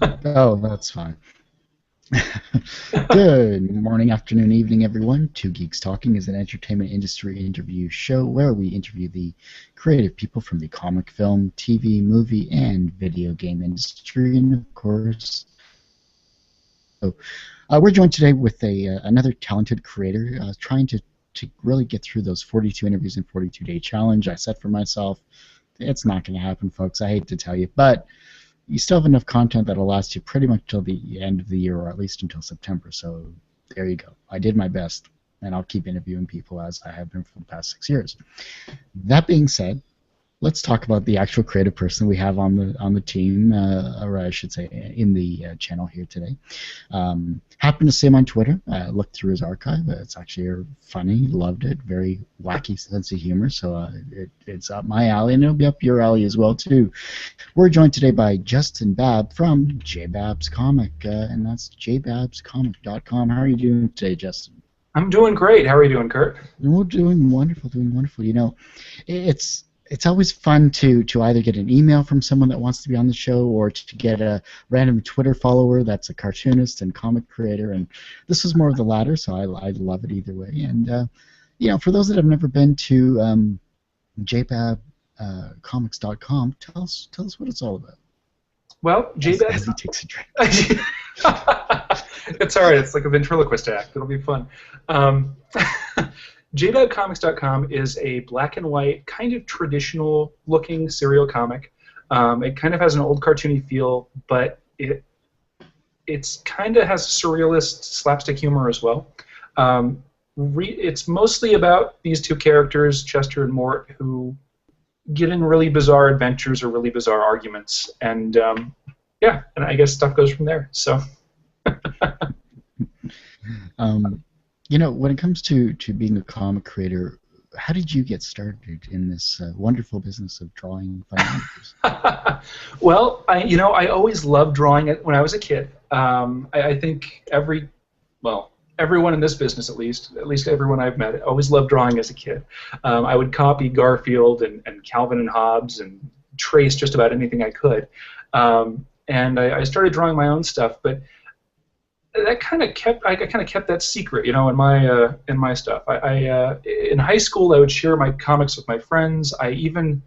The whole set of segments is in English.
Oh, that's fine. Good morning, afternoon, evening, everyone. Two Geeks Talking is an entertainment industry interview show where we interview the creative people from the comic, film, TV, movie, and video game industry. And of course, we're joined today with another talented creator trying to really get through those 42 interviews in 42-day challenge I set for myself. It's not going to happen, folks. I hate to tell you, but you still have enough content that'll last you pretty much till the end of the year, or at least until September. So there you go. I did my best, and I'll keep interviewing people as I have been for the past 6 years. That being said, let's talk about the actual creative person we have on the team, or I should say, in the channel here today. Happened to see him on Twitter. Looked through his archive. It's actually funny. Loved it. Very wacky sense of humor. So it's up my alley, and it'll be up your alley as well too. We're joined today by Babb from JBabb's Comic, and that's jbabbscomic.com. How are you doing today, Justin? I'm doing great. How are you doing, Kurt? We're doing wonderful, doing wonderful. You know, it's always fun to either get an email from someone that wants to be on the show or to get a random Twitter follower that's a cartoonist and comic creator, and this is more of the latter, so I love it either way. And you know, for those that have never been to jbabbcomics.com, tell us what it's all about. Well, JBabb. As he takes a drink. It's all right. It's like a ventriloquist act. It'll be fun. JBabbComics.com is a black and white, kind of traditional-looking serial comic. It kind of has an old cartoony feel, but it's kind of has surrealist slapstick humor as well. It's mostly about these two characters, Chester and Mort, who get in really bizarre adventures or really bizarre arguments, and yeah, and I guess stuff goes from there. So. You know, when it comes to being a comic creator, how did you get started in this wonderful business of drawing fun characters? Well, I always loved drawing it when I was a kid. I think everyone in this business, at least everyone I've met, always loved drawing as a kid. I would copy Garfield and Calvin and Hobbes and trace just about anything I could. And I started drawing my own stuff, but I kind of kept that secret, you know, in my stuff. In high school, I would share my comics with my friends. I even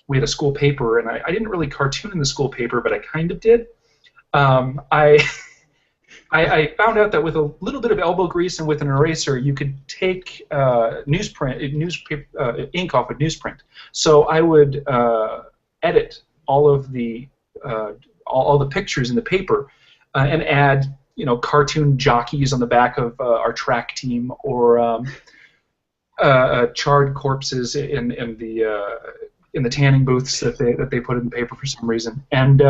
we had a school paper, and I didn't really cartoon in the school paper, but I kind of did. I found out that with a little bit of elbow grease and with an eraser, you could take ink off of newsprint. So I would edit all of the all the pictures in the paper. And add, you know, cartoon jockeys on the back of our track team, or charred corpses in the tanning booths that they put in the paper for some reason, and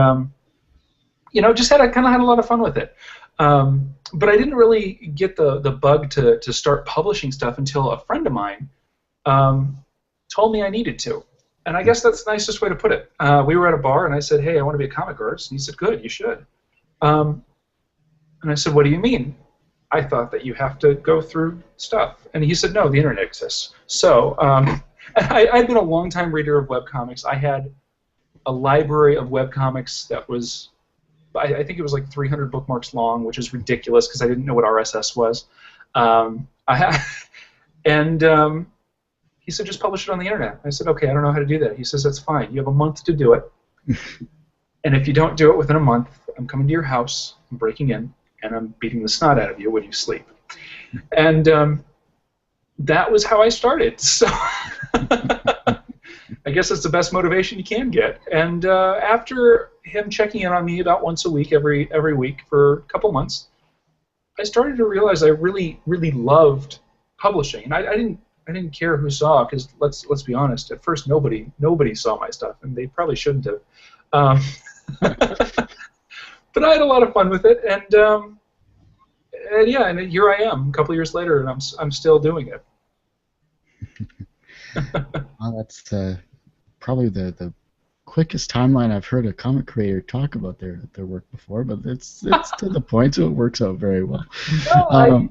you know, just had a lot of fun with it. But I didn't really get the bug to start publishing stuff until a friend of mine told me I needed to, and I guess that's the nicest way to put it. We were at a bar, and I said, "Hey, I want to be a comic artist," and he said, "Good, you should." And I said, "What do you mean?" I thought that you have to go through stuff. And he said, "No, the internet exists." So I'd been a long-time reader of webcomics. I had a library of webcomics that was, I think it was like 300 bookmarks long, which is ridiculous because I didn't know what RSS was. And he said, "Just publish it on the internet." I said, "Okay, I don't know how to do that." He says, "That's fine. You have a month to do it. And if you don't do it within a month, I'm coming to your house, I'm breaking in, and I'm beating the snot out of you when you sleep." And that was how I started. So I guess it's the best motivation you can get. And after him checking in on me about once a week, every week for a couple months, I started to realize I really, really loved publishing. And I didn't care who saw, because let's be honest, at first nobody saw my stuff, and they probably shouldn't have. But I had a lot of fun with it, and yeah, and here I am, a couple years later, and I'm still doing it. Well, that's probably the quickest timeline I've heard a comic creator talk about their work before, but it's to the point, so it works out very well. Well,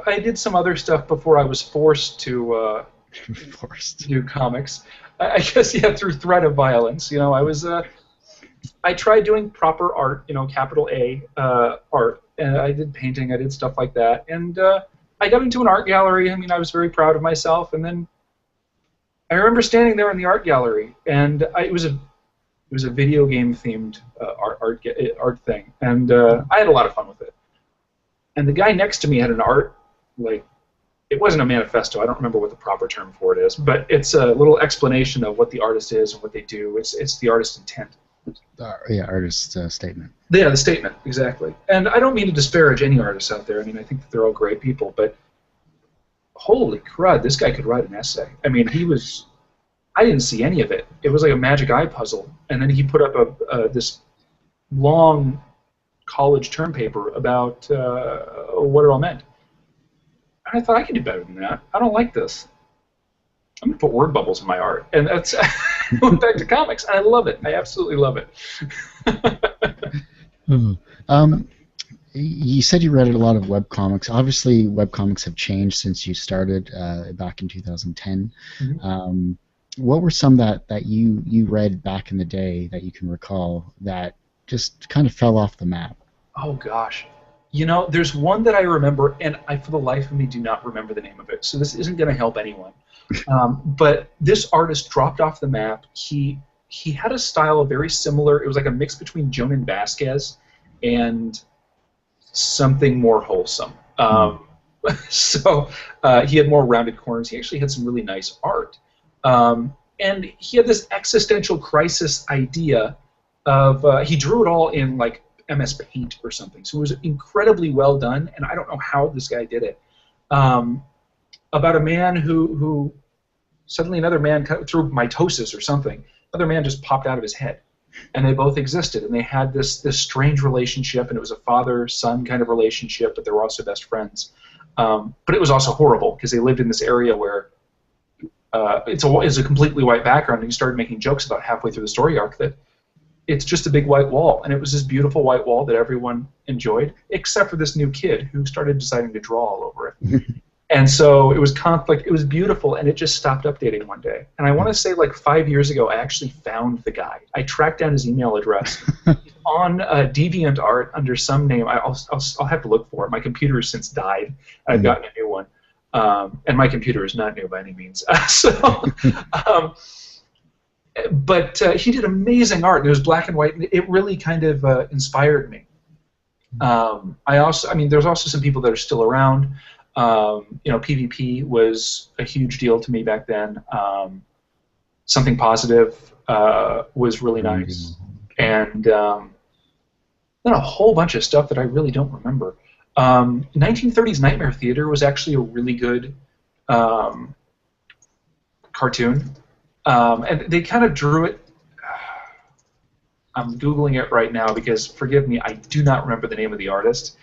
I did some other stuff before I was forced to do comics. I guess, yeah, through threat of violence. You know, I was I tried doing proper art, capital A art, and I did painting, I did stuff like that, and I got into an art gallery. I mean, I was very proud of myself, and then I remember standing there in the art gallery, and it was a video game themed art thing, and I had a lot of fun with it. And the guy next to me had an art, like, it wasn't a manifesto. I don't remember what the proper term for it is, but it's a little explanation of what the artist is and what they do. It's the artist's intent. Yeah, artist statement. Yeah, the statement, exactly. And I don't mean to disparage any artists out there. I mean, I think that they're all great people, but holy crud, this guy could write an essay. I mean, I didn't see any of it. It was like a magic eye puzzle, and then he put up this long college term paper about what it all meant. And I thought, I can do better than that. I don't like this. I'm going to put word bubbles in my art. And that's I went back to comics, and I love it. I absolutely love it. You said you read a lot of webcomics. Obviously, webcomics have changed since you started back in 2010. Mm-hmm. What were some that you read back in the day that you can recall that just kind of fell off the map? Oh, gosh. There's one that I remember, and I, for the life of me, do not remember the name of it, so this isn't going to help anyone. But this artist dropped off the map. He had a style very similar. It was like a mix between Jonan Vasquez and something more wholesome. So he had more rounded corners. He actually had some really nice art. And he had this existential crisis idea of, he drew it all in like MS Paint or something. So it was incredibly well done, and I don't know how this guy did it. About a man who suddenly another man, through mitosis or something, another man just popped out of his head. And they both existed, and they had this strange relationship, and it was a father-son kind of relationship, but they were also best friends. But it was also horrible, because they lived in this area where it's a completely white background, and he started making jokes about halfway through the story arc that it's just a big white wall, and it was this beautiful white wall that everyone enjoyed, except for this new kid who started deciding to draw all over it. And so it was conflict. It was beautiful, and it just stopped updating one day. And I want to say, like 5 years ago, I actually found the guy. I tracked down his email address on DeviantArt under some name. I'll have to look for it. My computer has since died. I've gotten a new one, and my computer is not new by any means. But he did amazing art. It was black and white, and it really kind of inspired me. There's also some people that are still around. PvP was a huge deal to me back then. Something Positive was really nice, and then a whole bunch of stuff that I really don't remember. 1930s Nightmare Theater was actually a really good cartoon, and they kind of drew it. I'm Googling it right now because, forgive me, I do not remember the name of the artist.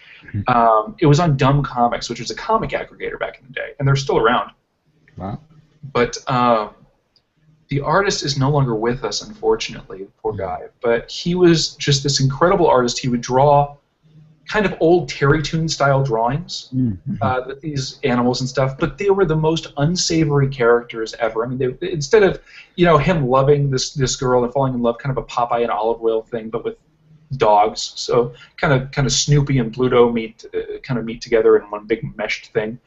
It was on Dumb Comics, which was a comic aggregator back in the day, and they're still around. Wow. But the artist is no longer with us, unfortunately, poor guy. But he was just this incredible artist. He would draw kind of old Terry-Toon-style drawings with these animals and stuff, but they were the most unsavory characters ever. I mean, instead of him loving this girl and falling in love, kind of a Popeye and Olive Oyl thing, but with dogs. So kind of Snoopy and Bluto meet together in one big meshed thing.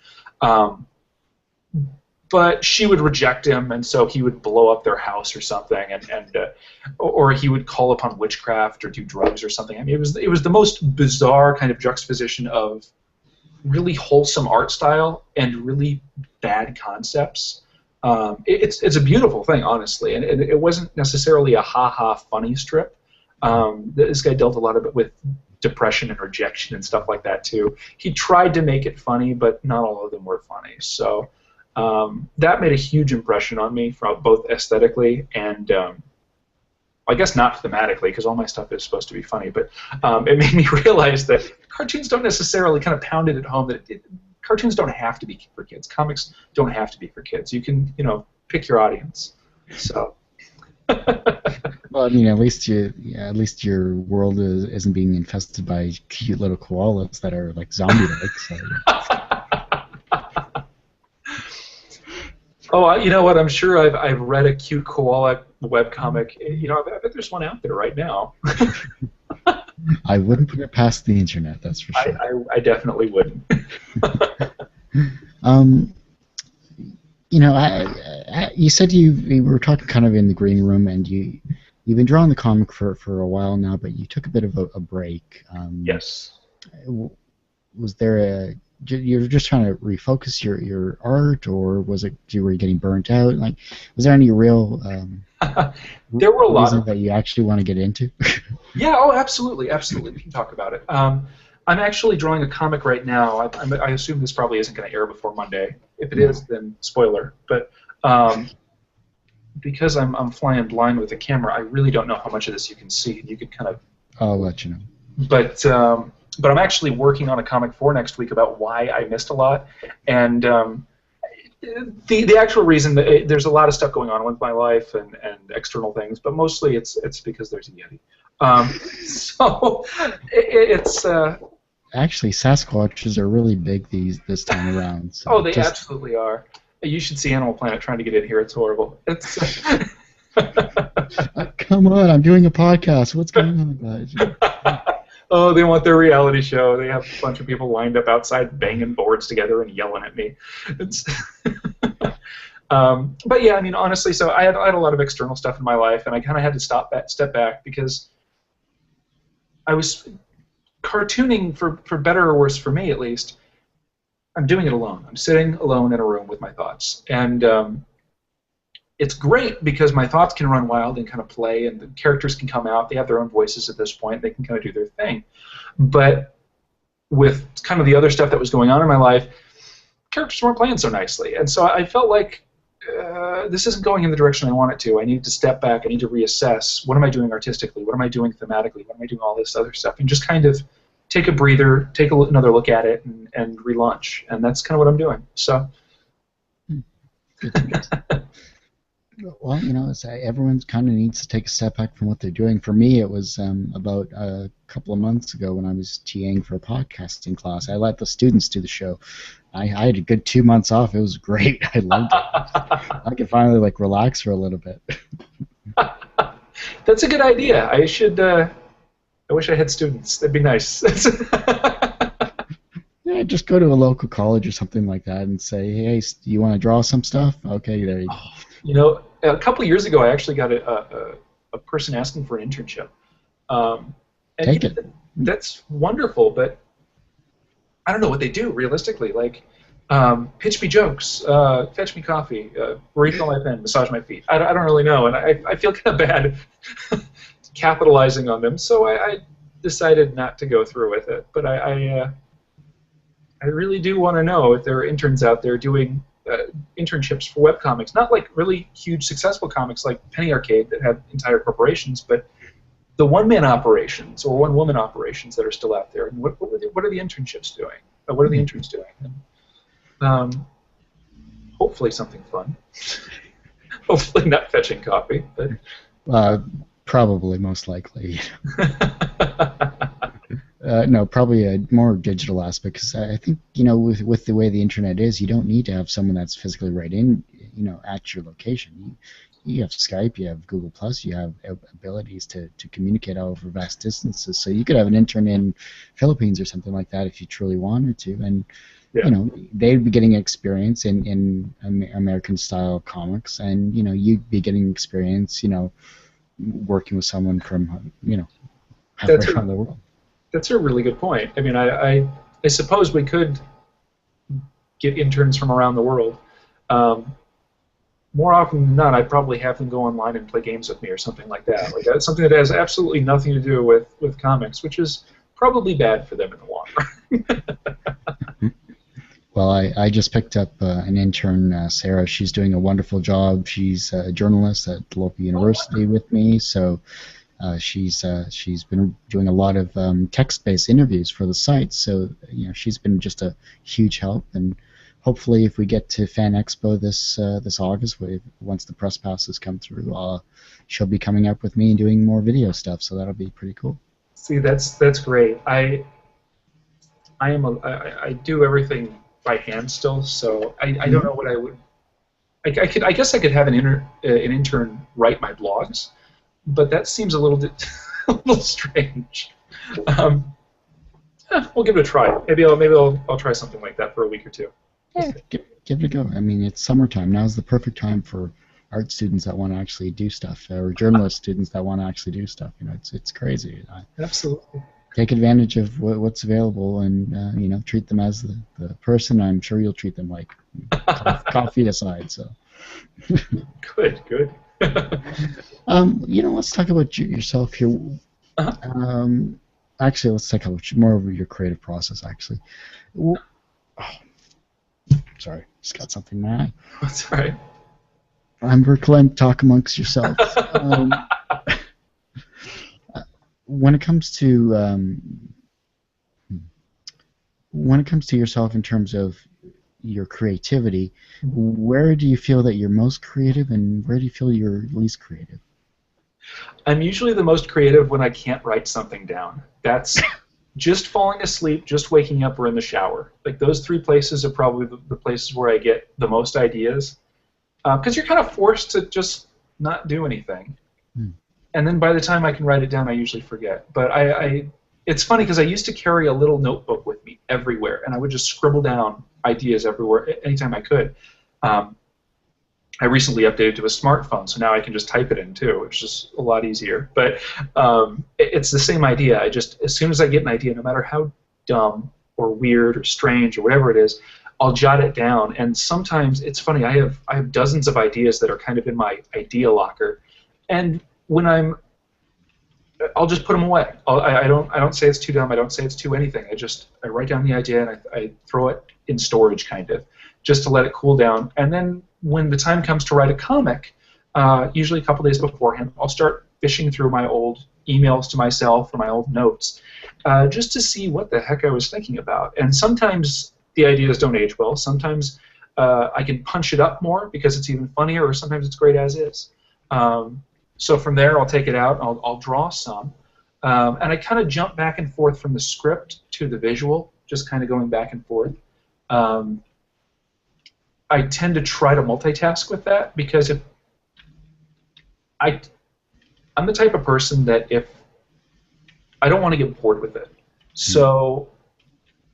But she would reject him, and so he would blow up their house or something, or he would call upon witchcraft or do drugs or something. I mean, it was the most bizarre kind of juxtaposition of really wholesome art style and really bad concepts. It's a beautiful thing, honestly, and it wasn't necessarily a ha-ha funny strip. This guy dealt a lot of it with depression and rejection and stuff like that too. He tried to make it funny, but not all of them were funny. So that made a huge impression on me, from both aesthetically and I guess not thematically, because all my stuff is supposed to be funny. But it made me realize that cartoons don't necessarily kind of pound it at home that cartoons don't have to be for kids. Comics don't have to be for kids. You can pick your audience. So. Well, I mean, at least your world isn't being infested by cute little koalas that are like zombie-like. So. Oh, you know what? I'm sure I've read a cute koala webcomic. You know, I bet there's one out there right now. I wouldn't put it past the internet, that's for I, sure. I definitely wouldn't. Um, you said you were talking kind of in the green room, and you've been drawing the comic for a while now, but you took a bit of a break. Yes. Was there you were just trying to refocus your art, or was it you were getting burnt out? Like, was there any real There were a lot reason of. that you actually want to get into? Yeah, oh, absolutely, absolutely. We can talk about it. I'm actually drawing a comic right now. I assume this probably isn't going to air before Monday. If it No, is, then spoiler. But um, because I'm flying blind with the camera, I really don't know how much of this you can see. You could kind of, I'll let you know. but I'm actually working on a comic for next week about why I missed a lot, and the actual reason that there's a lot of stuff going on with my life and external things, but mostly it's because there's a Yeti. So it's Actually, Sasquatches are really big this time around. So oh, they just absolutely are. You should see Animal Planet trying to get in here. It's horrible. It's come on, I'm doing a podcast. What's going on, guys? oh, they want their reality show. They have a bunch of people lined up outside banging boards together and yelling at me. It's but yeah, I mean, honestly, so I had a lot of external stuff in my life, and I kind of had to step back because I was cartooning for better or worse, for me at least. I'm doing it alone. I'm sitting alone in a room with my thoughts, and it's great because my thoughts can run wild and kind of play, and the characters can come out. They have their own voices at this point. They can kind of do their thing. But with kind of the other stuff that was going on in my life, characters weren't playing so nicely, and so I felt like this isn't going in the direction I want it to. I need to step back. I need to reassess. What am I doing artistically? What am I doing thematically? What am I doing all this other stuff? And just kind of take a breather, take another look at it, and relaunch. And that's kind of what I'm doing. So. Good. Well, everyone kind of needs to take a step back from what they're doing. For me, it was about a couple of months ago when I was TAing for a podcasting class. I let the students do the show. I had a good 2 months off. It was great. I loved it. I could finally relax for a little bit. That's a good idea. I should. I wish I had students. That'd be nice. Yeah, just go to a local college or something like that and say, hey, you want to draw some stuff? Okay, there you go. You know, a couple of years ago, I actually got a person asking for an internship. And Take it. That's wonderful, but I don't know what they do realistically. Like, pitch me jokes, fetch me coffee, refill my pen, massage my feet. I don't really know, and I feel kind of bad capitalizing on them, so I decided not to go through with it. But I really do want to know if there are interns out there doing internships for webcomics, not like really huge successful comics like Penny Arcade that have entire corporations, but the one-man operations or one-woman operations that are still out there. And what are the internships doing? What are the interns doing? And, hopefully something fun. Hopefully not fetching coffee. But Probably, most likely. No, probably a more digital aspect, because I think, with the way the internet is, you don't need to have someone that's physically right in, at your location. You have Skype, you have Google Plus, you have abilities to communicate over vast distances. So you could have an intern in Philippines or something like that if you truly wanted to, and yeah. They'd be getting experience in American style comics, and you'd be getting experience, working with someone from halfway around the world. That's a really good point. I mean, I suppose we could get interns from around the world. More often than not, I'd probably have them go online and play games with me or something like that. Like that's something that has absolutely nothing to do with comics, which is probably bad for them in the long run. Well, I just picked up an intern, Sarah. She's doing a wonderful job. She's a journalist at the local university with me, so she's been doing a lot of text-based interviews for the site. So she's been just a huge help, and hopefully, if we get to Fan Expo this August, once the press passes come through, she'll be coming up with me and doing more video stuff. So that'll be pretty cool. See, that's great. I do everything by hand still, so I don't know what I would I guess I could have an intern write my blogs, but that seems a little a little strange. We'll give it a try. Maybe I'll try something like that for a week or two. Yeah, give it a go. I mean, it's summertime. Now's the perfect time for art students that want to actually do stuff, or journalist students that want to actually do stuff. You know, it's crazy. Absolutely. Take advantage of what's available, and you know, treat them as the person I'm sure you'll treat them like. Coffee aside, so. Good. You know, let's talk about yourself here. Uh-huh. Actually, let's talk about more of your creative process. Actually, sorry, just got something in my eye. That's all right. I'm reclaim. Talk amongst yourselves. When it comes to yourself in terms of your creativity, where do you feel that you're most creative, and where do you feel you're least creative? I'm usually the most creative when I can't write something down. That's just falling asleep, just waking up, or in the shower. Like those three places are probably the places where I get the most ideas, because you're kind of forced to just not do anything. And then by the time I can write it down, I usually forget. But it's funny because I used to carry a little notebook with me everywhere, and I would just scribble down ideas everywhere anytime I could. I recently updated to a smartphone, so now I can just type it in too, which is a lot easier. But it's the same idea. As soon as I get an idea, no matter how dumb or weird or strange or whatever it is, I'll jot it down. And sometimes it's funny. I have dozens of ideas that are kind of in my idea locker, and when I'll just put them away. I don't say it's too dumb. I don't say it's too anything. I write down the idea and I throw it in storage, kind of, just to let it cool down. And then when the time comes to write a comic, usually a couple days beforehand, I'll start fishing through my old emails to myself or my old notes, just to see what the heck I was thinking about. And sometimes the ideas don't age well. Sometimes I can punch it up more because it's even funnier, or sometimes it's great as is. So from there, I'll take it out, and I'll draw some. And I kind of jump back and forth from the script to the visual, just kind of going back and forth. I tend to try to multitask with that, because I'm the type of person that if I don't want to get bored with it. So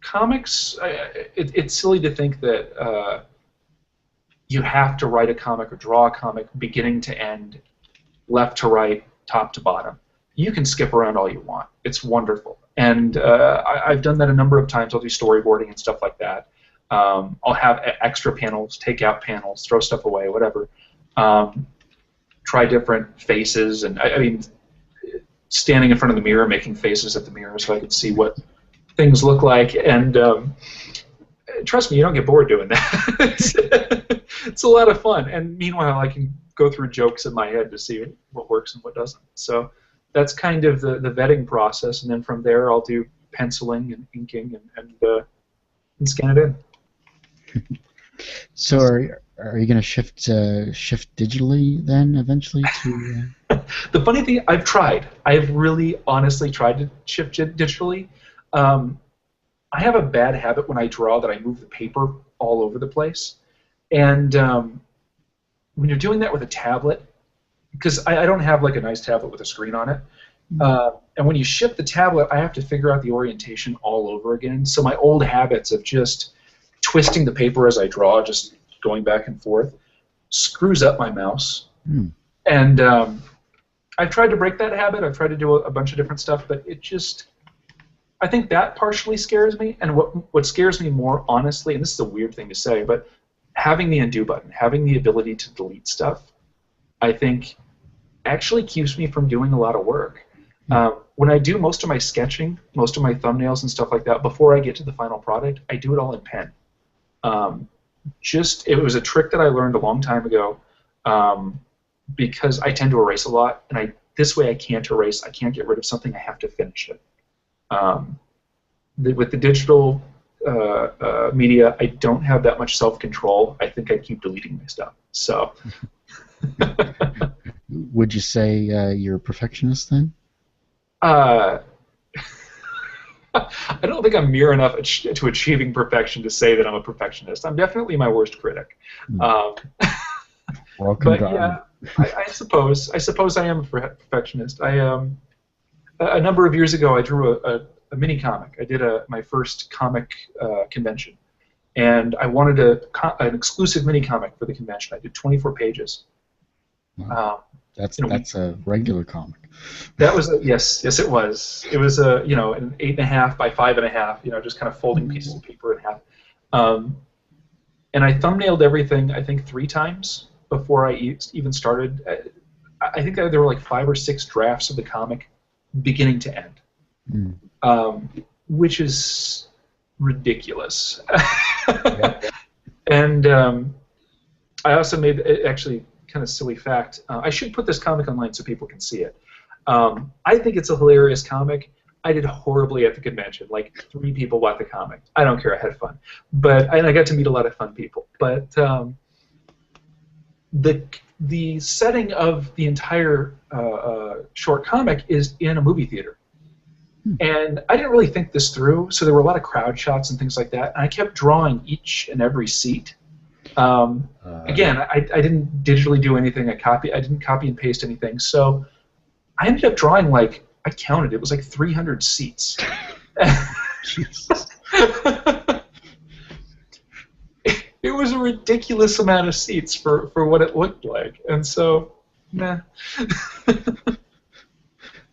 comics, it's silly to think that you have to write a comic or draw a comic beginning to end, left to right, top to bottom. You can skip around all you want. It's wonderful. And I've done that a number of times. I'll do storyboarding and stuff like that. I'll have extra panels, take out panels, throw stuff away, whatever. Try different faces. And I mean, standing in front of the mirror, making faces at the mirror so I can see what things look like. And trust me, you don't get bored doing that. It's a lot of fun. And meanwhile, I can go through jokes in my head to see what works and what doesn't. So that's kind of the vetting process, and then from there I'll do penciling and inking and scan it in. So are you going to shift digitally then eventually to? The funny thing, I've really honestly tried to shift digitally. I have a bad habit when I draw that I move the paper all over the place, and when you're doing that with a tablet, because I don't have like a nice tablet with a screen on it, and when you ship the tablet, I have to figure out the orientation all over again. So my old habits of just twisting the paper as I draw, just going back and forth, screws up my mouse. And I've tried to break that habit. I've tried to do a bunch of different stuff, but it just, I think that partially scares me. And what scares me more, honestly, and this is a weird thing to say, but having the undo button, having the ability to delete stuff, I think actually keeps me from doing a lot of work. When I do most of my sketching, most of my thumbnails and stuff like that, before I get to the final product, I do it all in pen. It was a trick that I learned a long time ago, because I tend to erase a lot, and this way I can't erase, I can't get rid of something, I have to finish it. With the digital media, I don't have that much self-control. I think I keep deleting my stuff. So. Would you say you're a perfectionist then? I don't think I'm near enough to achieving perfection to say that I'm a perfectionist. I'm definitely my worst critic. Welcome But to our. yeah, I suppose I am a perfectionist. A number of years ago, I drew a mini comic. I did my first comic convention, and I wanted an exclusive mini comic for the convention. I did 24 pages. Wow. Um, That's in a week. that's a regular comic. That was yes, it was. It was an 8.5 by 5.5, just kind of folding pieces of paper in half. Um, and I thumbnailed everything, I think, 3 times before I even started. I think that there were like 5 or 6 drafts of the comic, beginning to end, Mm. which is ridiculous. Yeah. And I also made actually kind of silly fact. I should put this comic online so people can see it. I think it's a hilarious comic. I did horribly at the convention. Like 3 people bought the comic. I don't care. I had fun, and I got to meet a lot of fun people. But the setting of the entire short comic is in a movie theater. And I didn't really think this through, so there were a lot of crowd shots and things like that. And I kept drawing each and every seat. Again, I didn't digitally do anything. I didn't copy and paste anything. So I ended up drawing I counted. It was like 300 seats. Jesus. It was a ridiculous amount of seats for what it looked like, and so, nah.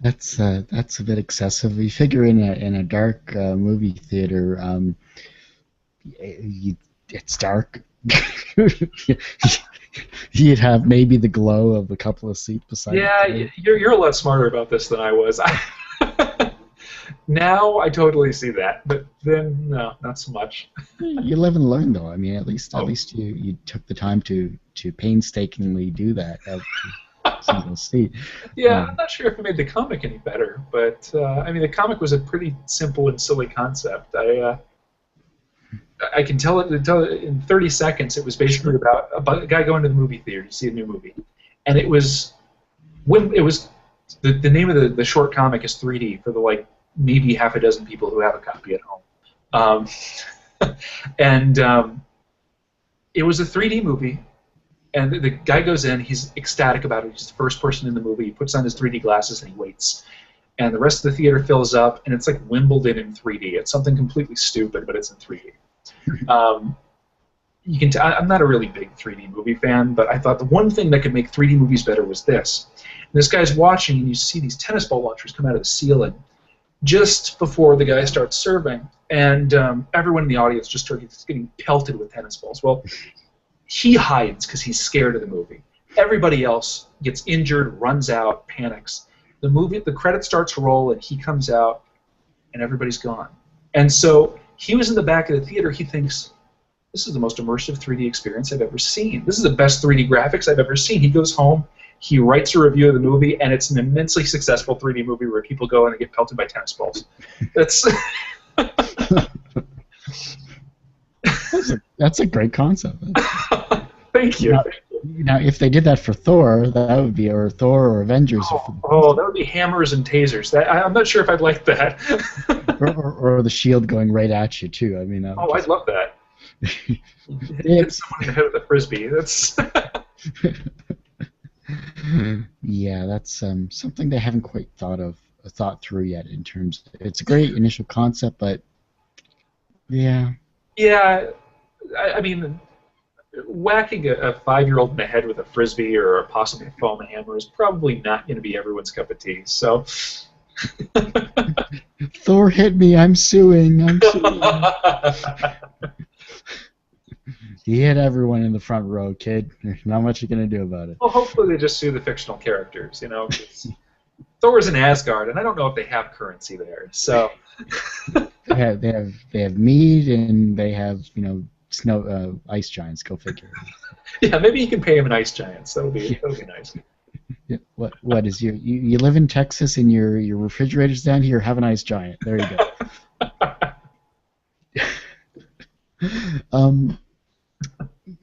That's a bit excessive. You figure in a dark movie theater, it's dark. You'd have maybe the glow of a couple of seats beside. Yeah, you're a lot smarter about this than I was. Now I totally see that, but then no, not so much. You live and learn, though. I mean, at least you took the time to painstakingly do that. Single seat. Yeah, I'm not sure if it made the comic any better, but I mean, the comic was a pretty simple and silly concept. I can tell it in 30 seconds. It was basically about a guy going to the movie theater to see a new movie, and it was the name of the short comic is 3D for the maybe half a dozen people who have a copy at home, and it was a 3D movie. And the guy goes in, he's ecstatic about it. He's the first person in the movie. He puts on his 3D glasses and he waits. And the rest of the theater fills up, and it's like Wimbledon in 3D. It's something completely stupid, but it's in 3D. I'm not a really big 3D movie fan, but I thought the one thing that could make 3D movies better was this. And this guy's watching, and you see these tennis ball launchers come out of the ceiling just before the guy starts serving. And everyone in the audience just starts getting pelted with tennis balls. Well, he hides because he's scared of the movie. Everybody else gets injured, runs out, panics. The credits start to roll, and he comes out, and everybody's gone. And so he was in the back of the theater. He thinks, this is the most immersive 3D experience I've ever seen. This is the best 3D graphics I've ever seen. He goes home, he writes a review of the movie, and it's an immensely successful 3D movie where people go and they get pelted by tennis balls. That's a great concept. Thank you. Now, if they did that for Thor, that would be, or Thor or Avengers. That would be hammers and tasers. I'm not sure if I'd like that. or the shield going right at you too. I mean. I'd love that. Hit someone in the head with a frisbee. That's. Yeah, that's something they haven't quite thought through yet. In terms, it's a great initial concept, but yeah. Yeah, I mean, whacking a 5-year-old in the head with a frisbee or possibly a foam hammer is probably not going to be everyone's cup of tea. So. Thor hit me. I'm suing. He hit everyone in the front row, kid. There's not much you're gonna do about it. Well, hopefully they just sue the fictional characters. Thor's in Asgard, and I don't know if they have currency there. So. They have mead, and they have snow ice giants. Go figure. Yeah, maybe you can pay him in ice giants. That'll be nice. Yeah, what is you live in Texas and your refrigerator's down here? Have an ice giant. There you go.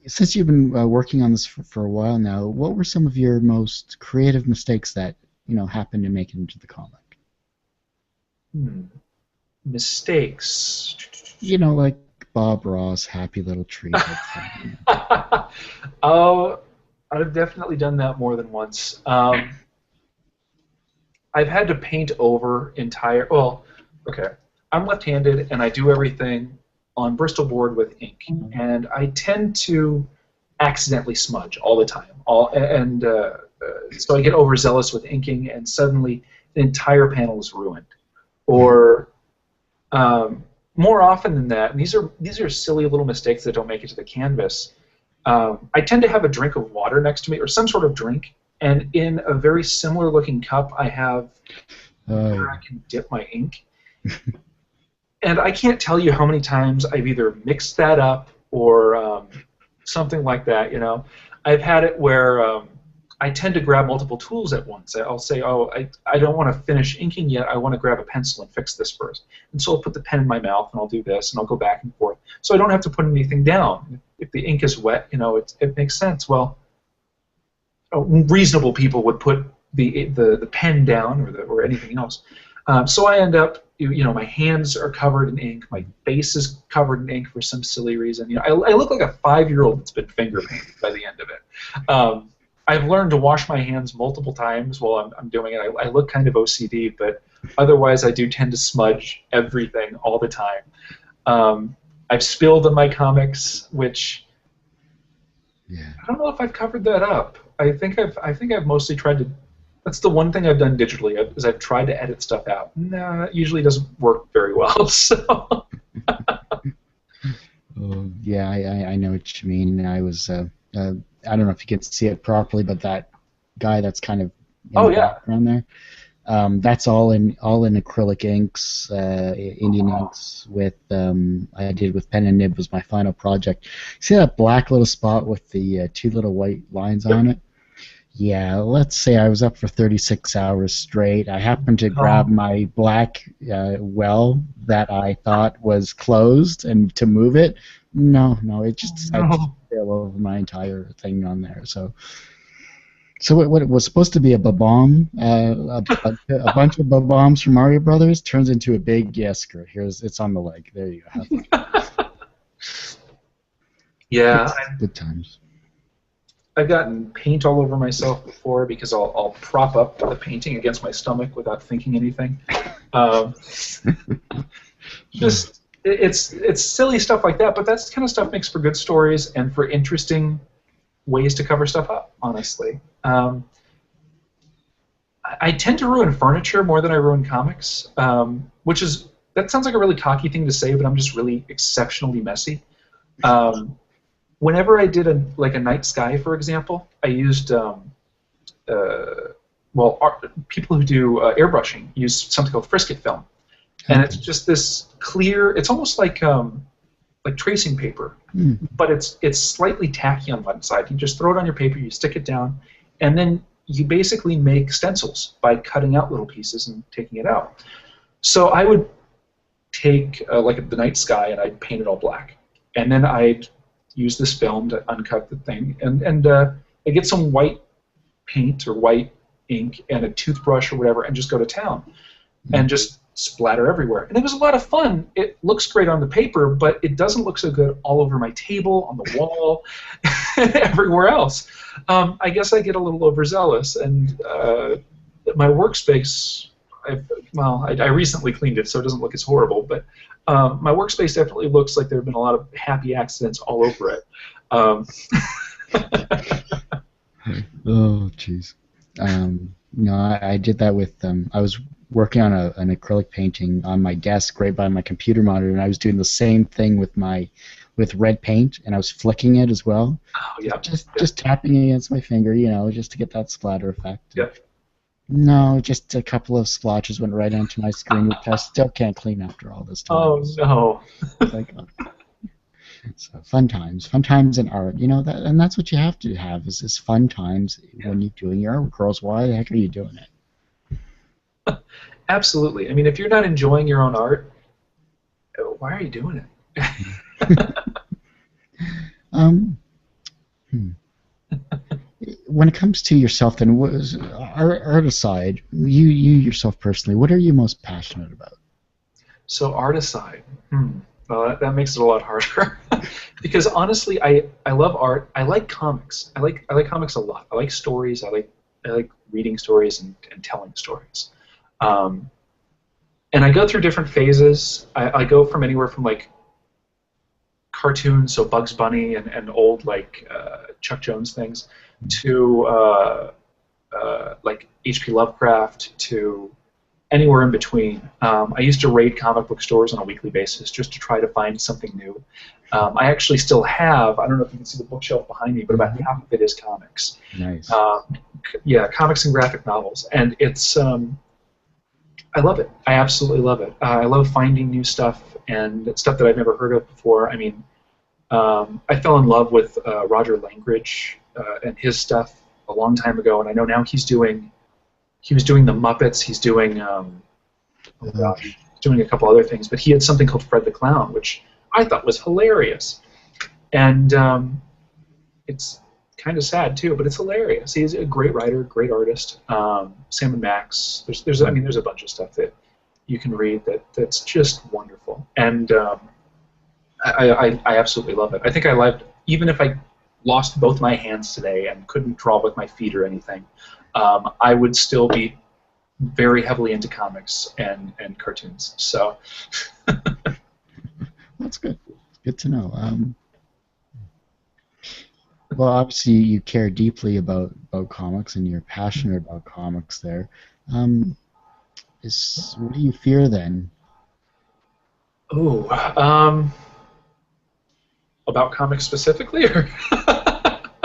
Since you've been working on this for a while now, what were some of your most creative mistakes that happened to make it into the comic? Mistakes. Like Bob Ross, Happy Little Tree. I've definitely done that more than once. I've had to paint over entire. Well, okay. I'm left-handed, and I do everything on Bristol board with ink, and I tend to accidentally smudge all the time. So I get overzealous with inking, and suddenly the entire panel is ruined. Or more often than that, and these are silly little mistakes that don't make it to the canvas. I tend to have a drink of water next to me, or some sort of drink, and in a very similar looking cup, I have where I can dip my ink. And I can't tell you how many times I've either mixed that up or something like that. You know, I've had it where I tend to grab multiple tools at once. I'll say, oh, I don't want to finish inking yet. I want to grab a pencil and fix this first. And so I'll put the pen in my mouth and I'll do this and I'll go back and forth. So I don't have to put anything down. If the ink is wet, you know, it makes sense. Well, reasonable people would put the pen down or anything else. So I end up, you know, my hands are covered in ink, my face is covered in ink for some silly reason. You know, I look like a 5-year-old that's been finger painted by the end of it. I've learned to wash my hands multiple times while I'm doing it. I look kind of OCD, but otherwise I do tend to smudge everything all the time. I've spilled on my comics, which I don't know if I've covered that up. I think I've mostly tried to. That's the one thing I've done digitally is I've tried to edit stuff out. No, it usually doesn't work very well. So. Yeah, I know what you mean. I was I don't know if you can see it properly, but that guy that's kind of in the background there. That's all in acrylic inks, Indian inks with I did with pen and nib was my final project. See that black little spot with the 2 little white lines on it? Yeah, let's say I was up for 36 hours straight. I happened to grab my black well that I thought was closed and to move it. No, it just decided to spill over my entire thing on there. So what it was supposed to be a bomb, a bunch of bombs from Mario Brothers turns into a big skirt. It's on the leg. There you go. Yeah, good times. I've gotten paint all over myself before because I'll prop up the painting against my stomach without thinking anything. Just it's silly stuff like that, but that kind of stuff makes for good stories and for interesting ways to cover stuff up. Honestly, I tend to ruin furniture more than I ruin comics, that sounds like a really cocky thing to say, but I'm just really exceptionally messy. Whenever I did a night sky, for example, I used people who do airbrushing use something called frisket film, and it's just this clear. It's almost like tracing paper, but it's slightly tacky on one side. You just throw it on your paper, you stick it down, and then you basically make stencils by cutting out little pieces and taking it out. So I would take the night sky and I'd paint it all black, and then I'd use this film to uncut the thing, and I get some white paint or white ink and a toothbrush or whatever, and just go to town, and just splatter everywhere. And it was a lot of fun. It looks great on the paper, but it doesn't look so good all over my table, on the wall, everywhere else. I guess I get a little overzealous, and my workspace. I recently cleaned it, so it doesn't look as horrible, but my workspace definitely looks like there have been a lot of happy accidents all over it. Oh, jeez. No, I did that with. I was working on an acrylic painting on my desk right by my computer monitor, and I was doing the same thing with red paint, and I was flicking it as well. Oh, yeah. Just tapping it against my finger, just to get that splatter effect. Yep. No, just a couple of splotches went right onto my screen, which I still can't clean after all this time. Oh, no. So fun times in art, and that's what you have to have is fun times when you're doing your art. Girls, why the heck are you doing it? Absolutely. I mean, if you're not enjoying your own art, why are you doing it? When it comes to yourself, then, art aside, you yourself personally, what are you most passionate about? So art aside, Well, that makes it a lot harder. Because honestly, I love art. I like comics. I like comics a lot. I like stories. I like reading stories and telling stories. Um, and I go through different phases. I go from anywhere from like cartoons, so Bugs Bunny and old like Chuck Jones things, to like H.P. Lovecraft, to anywhere in between. I used to raid comic book stores on a weekly basis just to try to find something new. I actually still have, I don't know if you can see the bookshelf behind me, but about half of it is comics. Nice. Yeah, comics and graphic novels. And it's, I love it. I absolutely love it. I love finding new stuff and stuff that I've never heard of before. I mean, I fell in love with Roger Langridge and his stuff a long time ago, and I know now he was doing the Muppets, he's doing, oh gosh, he's doing a couple other things, but he had something called Fred the Clown, which I thought was hilarious. And it's kind of sad too, but it's hilarious. He's a great writer, great artist. Sam and Max, there's I mean, there's a bunch of stuff that you can read that's just wonderful. And I absolutely love it. I think I loved, even if I lost both my hands today and couldn't draw with my feet or anything, I would still be very heavily into comics and cartoons. So That's good. Good to know. Well, obviously you care deeply about comics and you're passionate about comics there. What do you fear then? ooh, about comics specifically, or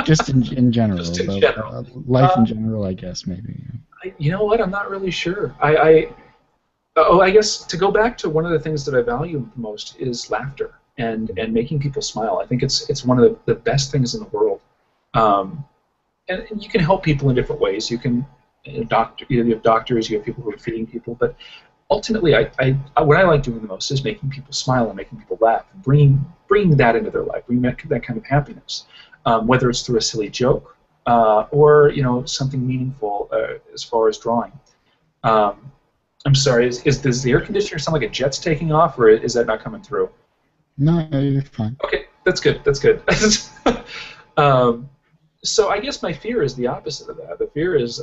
Just in general, just in about general? life in general, I guess maybe. You know what? I'm not really sure. I guess to go back to one of the things that I value most is laughter and making people smile. I think it's one of the best things in the world. And you can help people in different ways. You can you have doctors, you have people who are feeding people, but ultimately, what I like doing the most is making people smile and making people laugh, and bringing that into their life, bringing that kind of happiness, whether it's through a silly joke or something meaningful as far as drawing. I'm sorry, does the air conditioner sound like a jet's taking off, or is that not coming through? No, you're fine. Okay, that's good. That's good. So I guess my fear is the opposite of that. The fear is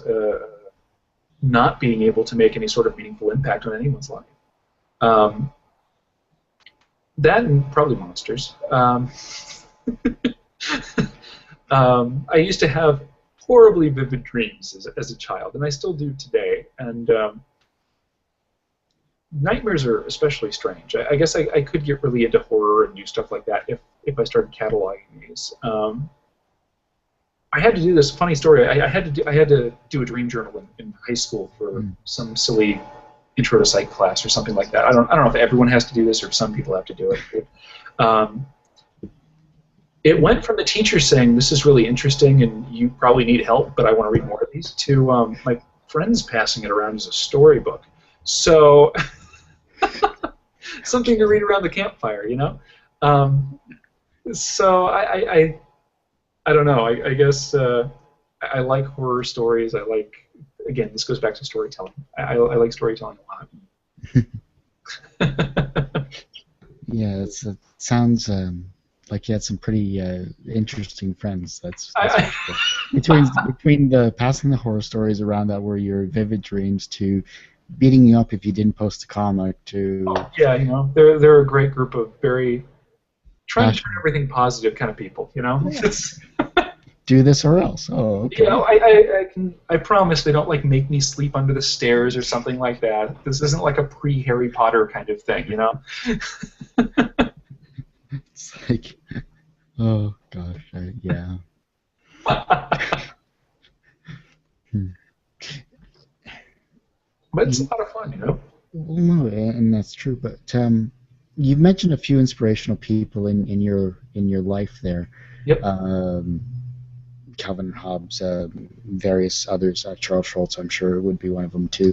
not being able to make any sort of meaningful impact on anyone's life. That and probably monsters. I used to have horribly vivid dreams as a child, and I still do today. And nightmares are especially strange. I guess I could get really into horror and do stuff like that if I started cataloging these. I had to do this funny story. I had to do a dream journal in high school for some silly intro to psych class or something like that. I don't know if everyone has to do this or if some people have to do it. It went from the teacher saying, "This is really interesting and you probably need help, but I want to read more of these," to my friends passing it around as a storybook. So something to read around the campfire, So I don't know. I guess I like horror stories. Again, this goes back to storytelling. I like storytelling a lot. Yeah, it sounds like you had some pretty interesting friends. That's between the passing the horror stories around that were your vivid dreams to beating you up if you didn't post a comic to yeah, they're a great group of very trying to turn everything positive kind of people, Yeah. Do this or else. Oh, okay. I promise they don't make me sleep under the stairs or something like that. This isn't like a pre-Harry Potter kind of thing, It's like, oh gosh, yeah. But it's a lot of fun, Well, no, and that's true. But you've mentioned a few inspirational people in your life there. Yep. Calvin Hobbes, various others. Charles Schultz, I'm sure, would be one of them too.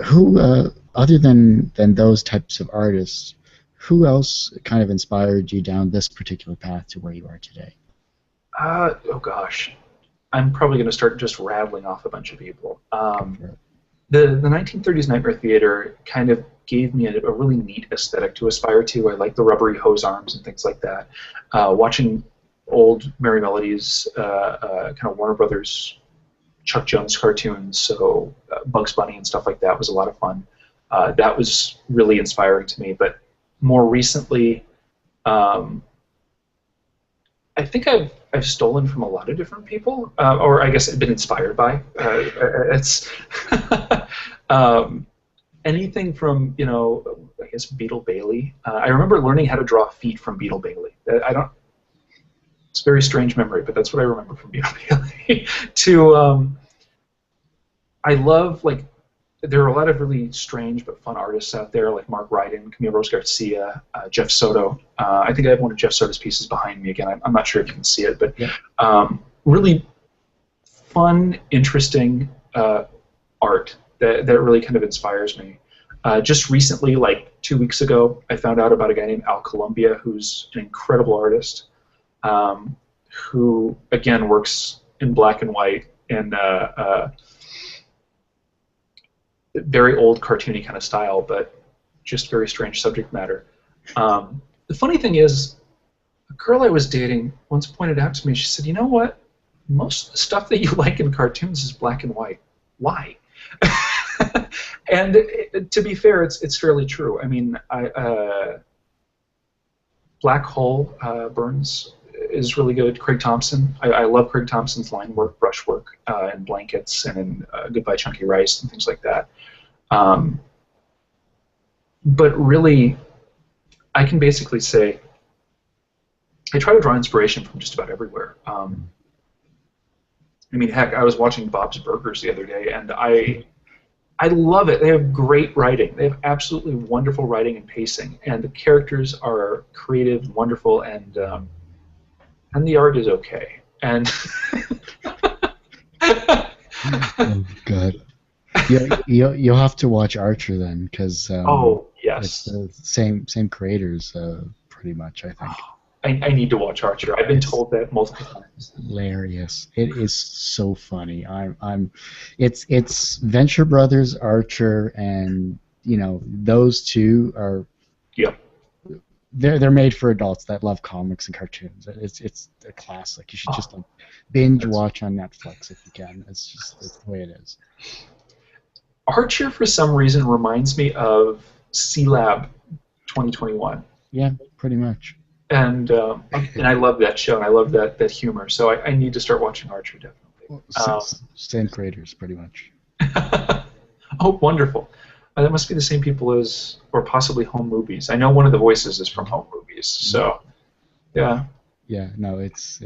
Who, other than those types of artists, who else kind of inspired you down this particular path to where you are today? Oh gosh, I'm probably going to start just rattling off a bunch of people. The 1930s Nightmare Theater kind of gave me a really neat aesthetic to aspire to. I like the rubbery hose arms and things like that. Watching old Merry Melodies, kind of Warner Brothers, Chuck Jones cartoons, so Bugs Bunny and stuff like that was a lot of fun. That was really inspiring to me. But more recently, I think I've stolen from a lot of different people, or I guess I've been inspired by. It's anything from, I guess Beetle Bailey. I remember learning how to draw feet from Beetle Bailey. I don't. It's a very strange memory, but that's what I remember from Beetle Bailey. To I love, like, there are a lot of really strange but fun artists out there, like Mark Ryden, Camille Rose Garcia, Jeff Soto. I think I have one of Jeff Soto's pieces behind me again. I'm not sure if you can see it, but yeah. Really fun, interesting art that really kind of inspires me. Just recently, like 2 weeks ago, I found out about a guy named Al Columbia, who's an incredible artist, who, again, works in black and white and very old cartoony kind of style, but just very strange subject matter. The funny thing is, a girl I was dating once pointed out to me, she said, "You know what? Most of the stuff that you like in cartoons is black and white. Why?" And to be fair, it's fairly true. I mean, Black Hole Burns is really good. Craig Thompson. I love Craig Thompson's line work, brush work, and Blankets, and in Goodbye Chunky Rice and things like that. But really, I can basically say I try to draw inspiration from just about everywhere. I mean, heck, I was watching Bob's Burgers the other day, and I love it. They have great writing. They have absolutely wonderful writing and pacing, and the characters are creative, wonderful, and the art is okay. And oh God, you'll have to watch Archer then, because oh yes, it's the same creators, pretty much. I think. I need to watch Archer. I've been told that multiple times. Hilarious! It is so funny. It's Venture Brothers, Archer, and those two are. Yep. They're made for adults that love comics and cartoons. It's a classic. You should just binge watch on Netflix if you can. It's the way it is. Archer, for some reason, reminds me of C-Lab 2021. Yeah, pretty much. And I love that show, and I love that humor. So I need to start watching Archer, definitely. Same creators, pretty much. Oh, wonderful. That must be the same people as, or possibly Home Movies. I know one of the voices is from Home Movies, so yeah. Yeah, no, it's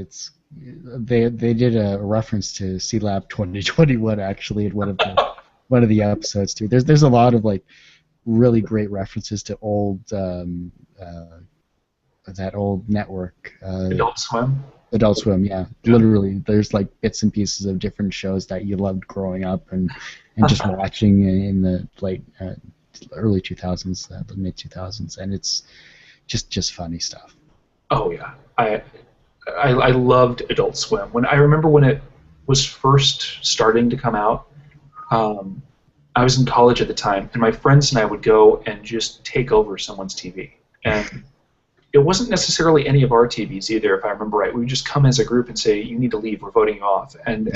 they did a reference to C-Lab 2021 actually in one of the episodes too. There's a lot of like really great references to old that old network. Adult Swim. Adult Swim, yeah. Literally, there's like bits and pieces of different shows that you loved growing up and just watching in the early 2000s, the mid 2000s, and it's just funny stuff. Oh yeah, I loved Adult Swim. I remember when it was first starting to come out. I was in college at the time, and my friends and I would go and just take over someone's TV, and it wasn't necessarily any of our TVs either, if I remember right. We would just come as a group and say, "You need to leave. We're voting you off," and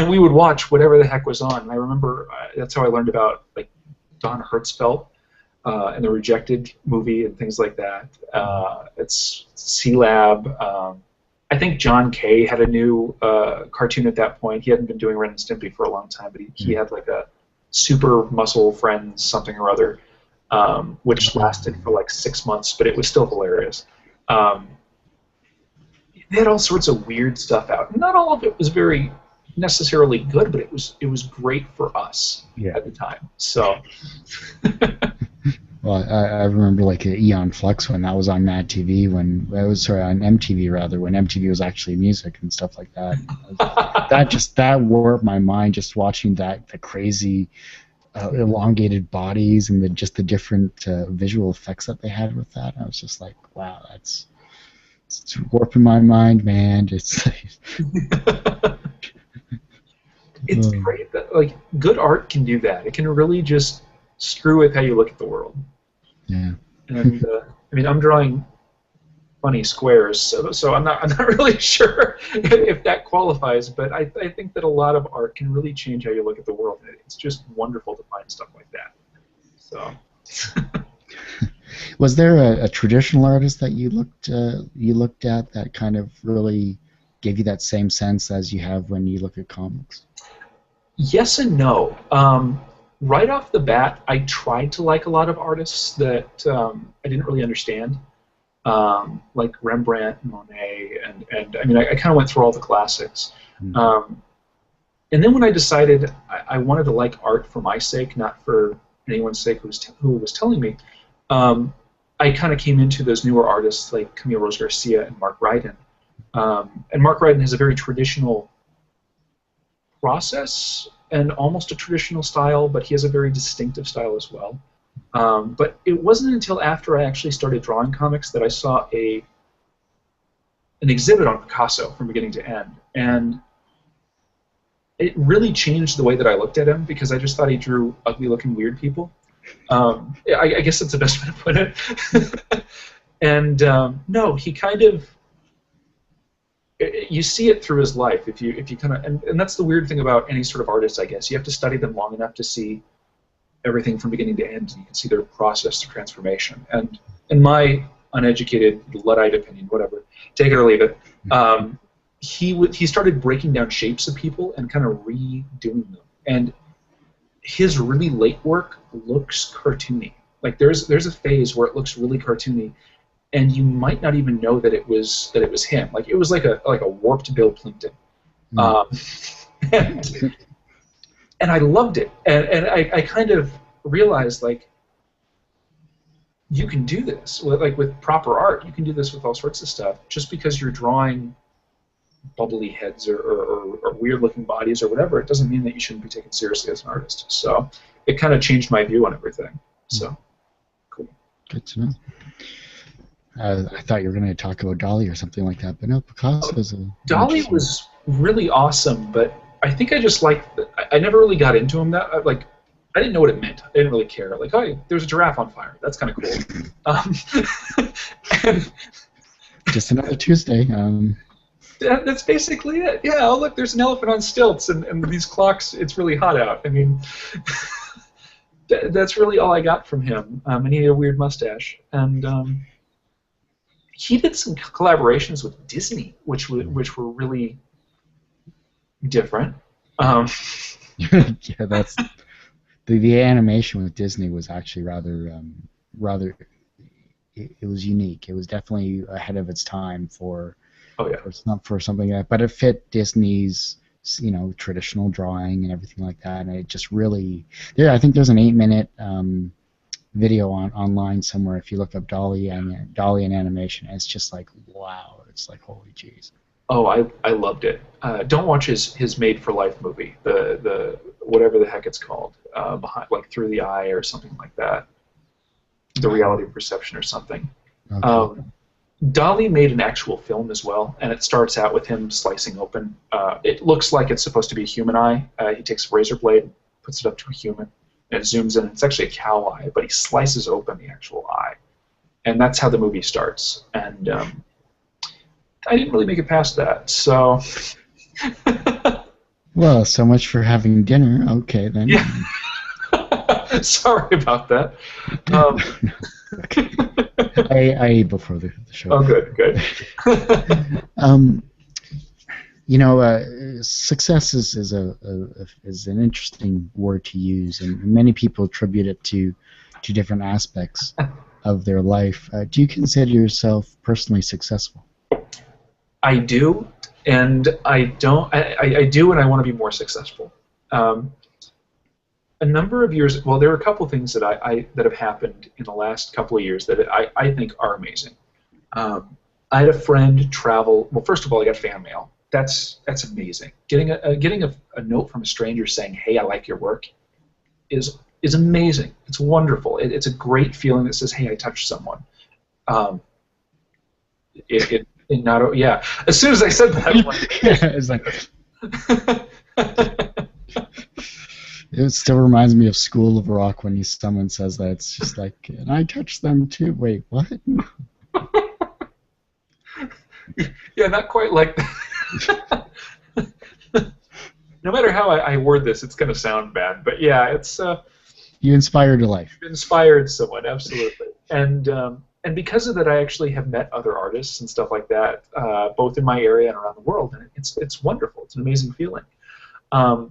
we would watch whatever the heck was on. And I remember that's how I learned about like Don Hertzfeldt and the Rejected movie and things like that. It's C-Lab. I think John Kay had a new cartoon at that point. He hadn't been doing Ren and Stimpy for a long time, but he had like a Super Muscle Friends something or other. Which lasted for like 6 months, but it was still hilarious. They had all sorts of weird stuff out. Not all of it was very necessarily good, but it was great for us at the time. So. Well, I remember like Eon Flux when that was on Mad TV on MTV rather, when MTV was actually music and stuff like that. that warped my mind just watching the crazy. Elongated bodies and the different visual effects that they had with that. I was just like, wow, it's warping my mind, man. It's it's great that like good art can do that. It can really just screw with how you look at the world. Yeah. And I mean, I'm drawing funny squares, so I'm not really sure if that qualifies, but I think that a lot of art can really change how you look at the world. It's just wonderful to find stuff like that. So. Was there a traditional artist that you looked at that kind of really gave you that same sense as you have when you look at comics? Yes and no. Right off the bat, I tried to like a lot of artists that I didn't really understand, like Rembrandt and Monet, and I mean, I kind of went through all the classics. Mm-hmm. And then when I decided I wanted to like art for my sake, not for anyone's sake who was telling me, I kind of came into those newer artists like Camille Rose Garcia and Mark Ryden. And Mark Ryden has a very traditional process and almost a traditional style, but he has a very distinctive style as well. But it wasn't until after I actually started drawing comics that I saw an exhibit on Picasso from beginning to end, and it really changed the way that I looked at him, because I just thought he drew ugly-looking, weird people. I guess that's the best way to put it. And no, he kind of, you see it through his life if you kind of, and that's the weird thing about any sort of artist, I guess. You have to study them long enough to see everything from beginning to end, and you can see their process to transformation. And in my uneducated, Luddite opinion, whatever, take it or leave it, he started breaking down shapes of people and kind of redoing them. And his really late work looks cartoony. Like there's a phase where it looks really cartoony, and you might not even know that it was him. Like it was like a warped Bill Plimpton. And I loved it. And I kind of realized, like, you can do this with proper art. You can do this with all sorts of stuff. Just because you're drawing bubbly heads or weird-looking bodies or whatever, it doesn't mean that you shouldn't be taken seriously as an artist. So it kind of changed my view on everything. So cool. Good to know. I thought you were going to talk about Dali or something like that, but no, Picasso's Dali was really awesome, but I think I just liked. I never really got into him. I didn't know what it meant. I didn't really care. Like, oh, there's a giraffe on fire. That's kind of cool. And just another Tuesday. That's basically it. Yeah. Oh, look, there's an elephant on stilts, and these clocks. It's really hot out. I mean, that's really all I got from him. And he had a weird mustache, and he did some collaborations with Disney, which were really different. Yeah, that's the animation with Disney was actually rather it was unique. It was definitely ahead of its time for something like that, but it fit Disney's traditional drawing and everything like that, and it just really I think there's an 8-minute video online somewhere if you look up Dali and animation, and it's just like, wow, it's like, holy jeez. Oh, I loved it. Don't watch his Made for Life movie, the whatever the heck it's called, behind, like Through the Eye or something like that, The Reality of Perception or something. Okay. Dali made an actual film as well, and it starts out with him slicing open. It looks like it's supposed to be a human eye. He takes a razor blade, puts it up to a human, and it zooms in. It's actually a cow eye, but he slices open the actual eye, and that's how the movie starts. And I didn't really make it past that, so. Well, so much for having dinner. Okay, then. Yeah. Sorry about that. Okay. I ate before the show. Oh, good. Success is an interesting word to use, and many people attribute it to different aspects of their life. Do you consider yourself personally successful? I do, and I don't. I do, and I want to be more successful. A number of years. Well, there are a couple of things that that have happened in the last couple of years that I think are amazing. I had a friend travel. Well, first of all, I got fan mail. That's amazing. Getting a note from a stranger saying, "Hey, I like your work," is amazing. It's wonderful. It's a great feeling that says, "Hey, I touched someone." Yeah. As soon as I said that, I was like, yeah, it's like. It still reminds me of School of Rock when someone says that. It's just like, and I touched them too. Wait, what? Yeah, not quite like that. No matter how I word this, it's going to sound bad. But yeah, it's You inspired a life. inspired someone, absolutely. And because of that, I actually have met other artists and stuff like that, both in my area and around the world, and it's wonderful. It's an amazing feeling. I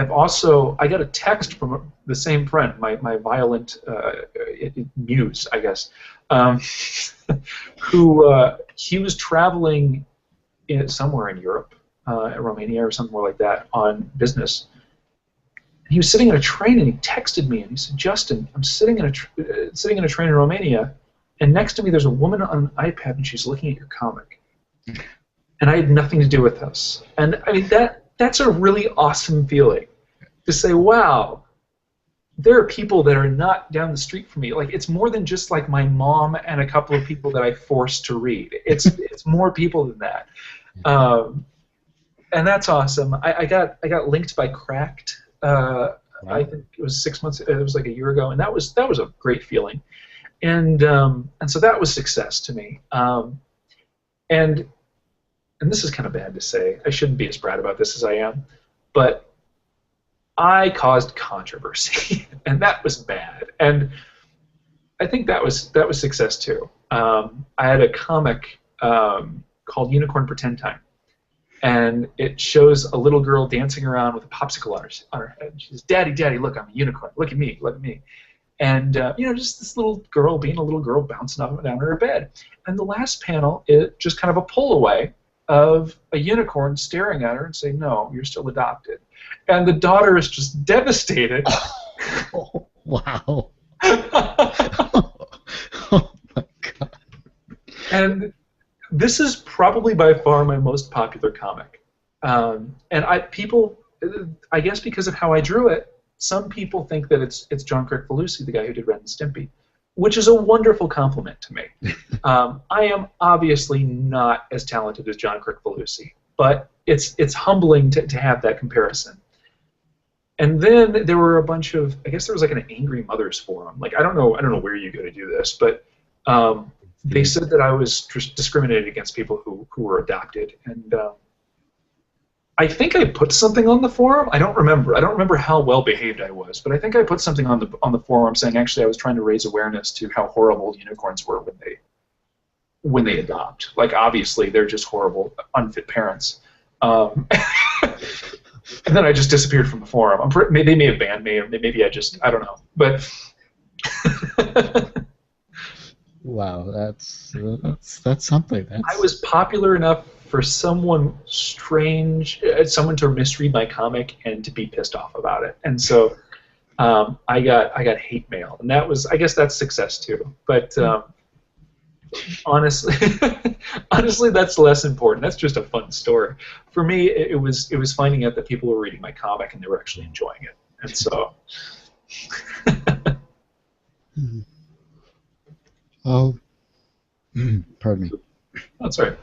got a text from the same friend, my violent muse, I guess, who he was traveling somewhere in Europe, Romania or somewhere like that, on business. And he was sitting in a train, and he texted me, and he said, "Justin, I'm sitting in a train in Romania, and next to me there's a woman on an iPad, and she's looking at your comic." And I had nothing to do with this. And I mean that's a really awesome feeling to say, wow, there are people that are not down the street from me. Like, it's more than just like my mom and a couple of people that I forced to read. It's more people than that. And that's awesome. I got linked by Cracked. I think it was 6 months. It was like a year ago, and that was a great feeling. And so that was success to me. And this is kind of bad to say. I shouldn't be as proud about this as I am, but I caused controversy, and that was bad. And I think that was success too. I had a comic called Unicorn Pretend Time, and it shows a little girl dancing around with a popsicle on her head. She says, "Daddy, Daddy, look, I'm a unicorn. Look at me, look at me." And just this little girl being a little girl bouncing up and down in her bed. And the last panel is just kind of a pull away of a unicorn staring at her and saying, "No, you're still adopted." And the daughter is just devastated. Oh, wow. Oh my God. And this is probably by far my most popular comic. And I guess because of how I drew it, some people think that it's John Kricfalusi, the guy who did Ren and Stimpy, which is a wonderful compliment to me. I am obviously not as talented as John Kricfalusi, but it's humbling to have that comparison. And then there were a bunch of, I guess there was like an Angry Mothers forum. Like I don't know where you go to do this, but they said that I was discriminated against people who were adopted, and I think I put something on the forum. I don't remember how well behaved I was, but I think I put something on the forum saying actually I was trying to raise awareness to how horrible unicorns were when they adopt. Like obviously they're just horrible, unfit parents. And then I just disappeared from the forum. They may have banned me, or maybe I don't know. But wow, that's something. I was popular enough for someone strange, someone to misread my comic and to be pissed off about it, and so I got hate mail, and I guess that's success too. But honestly, that's less important. That's just a fun story. For me, it was finding out that people were reading my comic and they were actually enjoying it, and so. Oh, pardon me. That's right.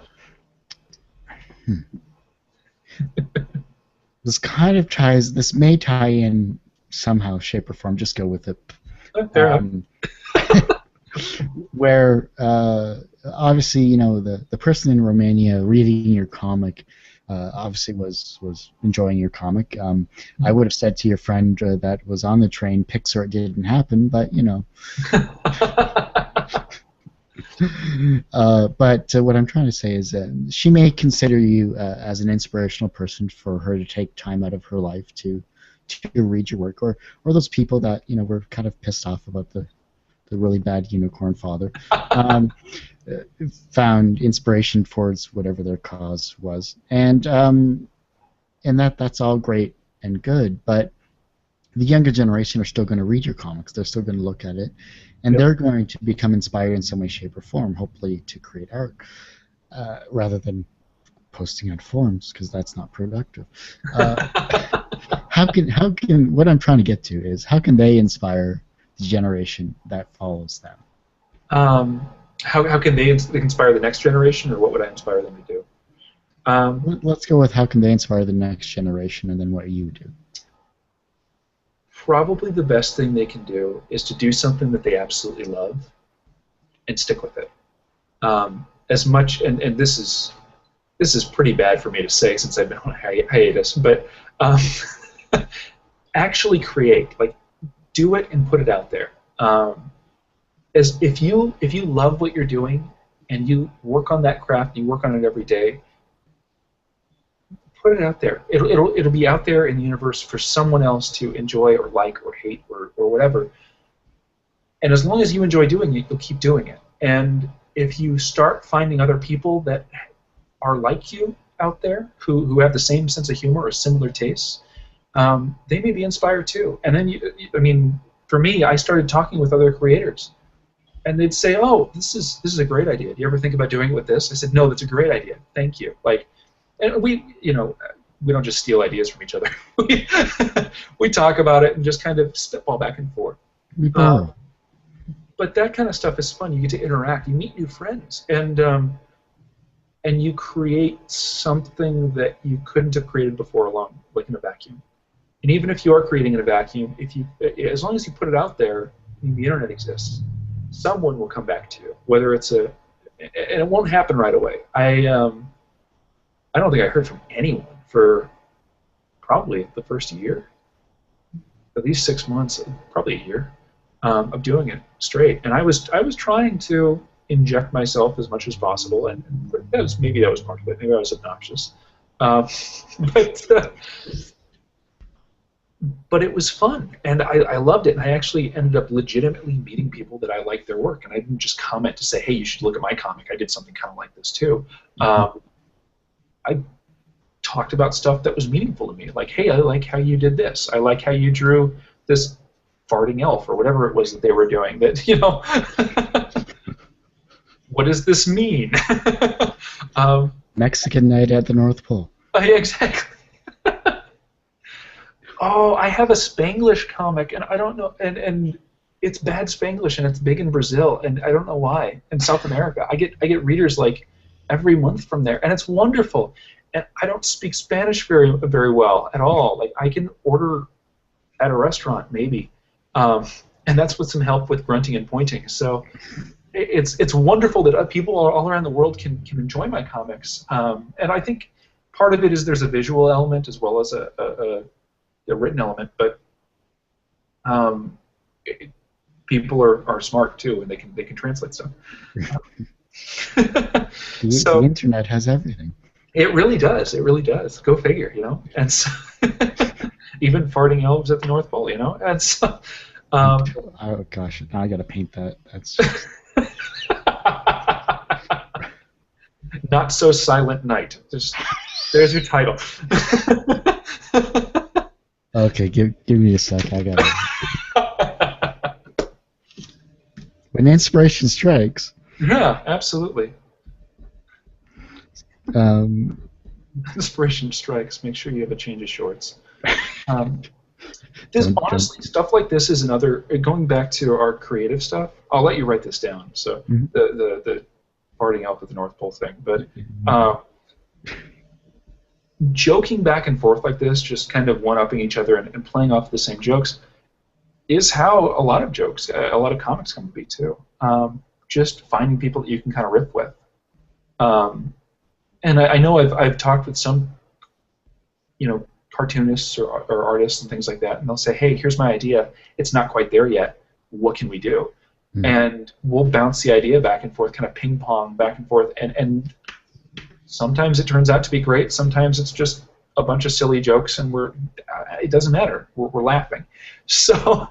This may tie in somehow, shape, or form. Just go with it. Where obviously, the person in Romania reading your comic obviously was enjoying your comic. I would have said to your friend that was on the train, Pixar, it didn't happen, but but what I'm trying to say is she may consider you as an inspirational person for her to take time out of her life to read your work, or those people that were kind of pissed off about the really bad unicorn father, found inspiration towards whatever their cause was, and that's all great and good, but the younger generation are still going to read your comics. They're still going to look at it, and they're going to become inspired in some way, shape, or form, hopefully to create art, rather than posting on forums, because that's not productive. How can what I'm trying to get to is how can they inspire the generation that follows them? How can they inspire the next generation, or what would I inspire them to do? Let's go with how can they inspire the next generation, and then what you do. probably the best thing they can do is to do something that they absolutely love and stick with it. As much, and this is pretty bad for me to say since I've been on hiatus, but actually create, like, do it and put it out there. As if you love what you're doing and you work on that craft, you work on it every day, put it out there. It'll be out there in the universe for someone else to enjoy or like or hate or whatever. And as long as you enjoy doing it, you'll keep doing it. And if you start finding other people that are like you out there, who have the same sense of humor or similar tastes, they may be inspired too. And then, I mean, for me, I started talking with other creators, and they'd say, "Oh, this is a great idea. Do you ever think about doing it with this?" I said, "No, that's a great idea. Thank you." Like, and we don't just steal ideas from each other. we talk about it and just kind of spitball back and forth. But that kind of stuff is fun. You get to interact. You meet new friends, and you create something that you couldn't have created before alone, like in a vacuum. And even if you are creating in a vacuum, as long as you put it out there, I mean, the internet exists. Someone will come back to you, whether it's and it won't happen right away. I don't think I heard from anyone for probably the first year, at least 6 months, probably a year of doing it straight. And I was trying to inject myself as much as possible, and maybe that was part of it. Maybe I was obnoxious, but it was fun, and I loved it. And I actually ended up legitimately meeting people that I liked their work, and I didn't just comment to say, "Hey, you should look at my comic. I did something kind of like this too." I talked about stuff that was meaningful to me, like, "Hey, I like how you did this. I like how you drew this farting elf," or whatever it was that they were doing. That what does this mean? Mexican night at the North Pole. Exactly. Oh, I have a Spanglish comic, and I don't know, and it's bad Spanglish, and it's big in Brazil, and I don't know why. In South America, I get readers like every month from there, and it's wonderful. And I don't speak Spanish very well at all. Like, I can order at a restaurant maybe, and that's with some help with grunting and pointing. So it's wonderful that people all around the world can enjoy my comics. And I think part of it is there's a visual element as well as a written element, but people are smart too, and they can translate stuff. The internet has everything. It really does. It really does. Go figure, And so, even farting elves at the North Pole, And so, oh gosh, now I gotta paint that. That's just... Not So Silent Night. There's your title. Okay, give me a sec. I gotta. When inspiration strikes. Yeah, absolutely. Inspiration strikes. Make sure you have a change of shorts. Honestly, stuff like this is another. Going back to our creative stuff, I'll let you write this down. So the farting elf at the North Pole thing, but. Joking back and forth like this, just kind of one-upping each other and playing off the same jokes, is how a lot of comics come to be too. Just finding people that you can kind of riff with. And I know I've talked with some, cartoonists or artists and things like that, and they'll say, "Hey, here's my idea. It's not quite there yet. What can we do?" And we'll bounce the idea back and forth, kind of ping pong back and forth, and sometimes it turns out to be great. Sometimes it's just a bunch of silly jokes, and it doesn't matter. We're laughing. So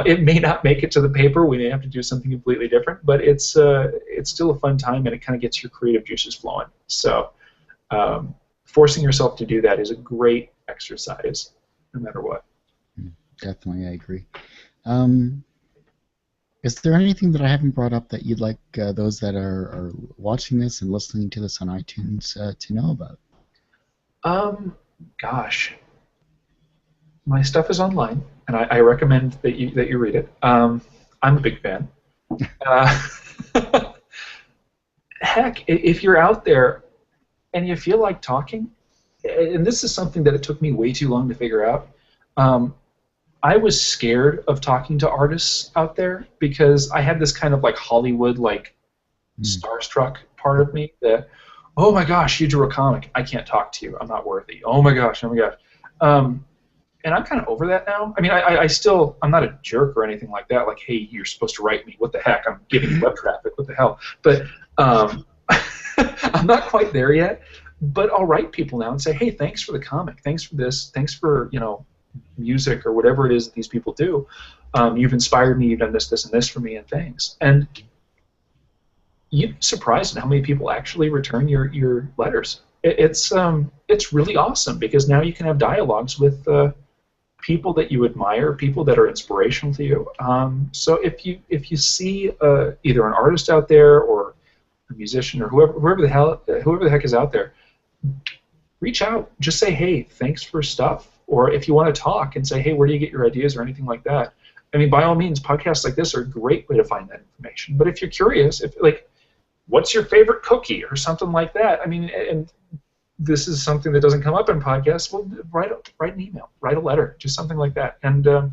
it may not make it to the paper. We may have to do something completely different, but it's still a fun time, and it kind of gets your creative juices flowing. So forcing yourself to do that is a great exercise, no matter what. Definitely, I agree. Is there anything that I haven't brought up that you'd like those that are watching this and listening to this on iTunes to know about? Gosh, my stuff is online, and I recommend that you read it. I'm a big fan. Heck, if you're out there and you feel like talking, and this is something that it took me way too long to figure out. I was scared of talking to artists out there because I had this kind of like Hollywood like starstruck part of me that, oh my gosh, you drew a comic. I can't talk to you. I'm not worthy. Oh my gosh. Oh my gosh. And I'm kind of over that now. I mean, I still, I'm not a jerk or anything like that. Like, hey, you're supposed to write me. What the heck? I'm giving you web traffic. What the hell? But I'm not quite there yet. But I'll write people now and say, hey, thanks for the comic. Thanks for this. Thanks for, music or whatever it is that these people do. You've inspired me. You've done this, this, and this for me, and things. And you'd be surprised at how many people actually return your letters. It's really awesome because now you can have dialogues with people that you admire, people that are inspirational to you. So if you see either an artist out there or a musician or whoever the heck is out there, reach out. Just say, hey, thanks for stuff. Or if you want to talk and say, hey, where do you get your ideas or anything like that? I mean, by all means, podcasts like this are a great way to find that information. But if you're curious, what's your favorite cookie or something like that? I mean, and this is something that doesn't come up in podcasts. Well, write an email, write a letter, just something like that. And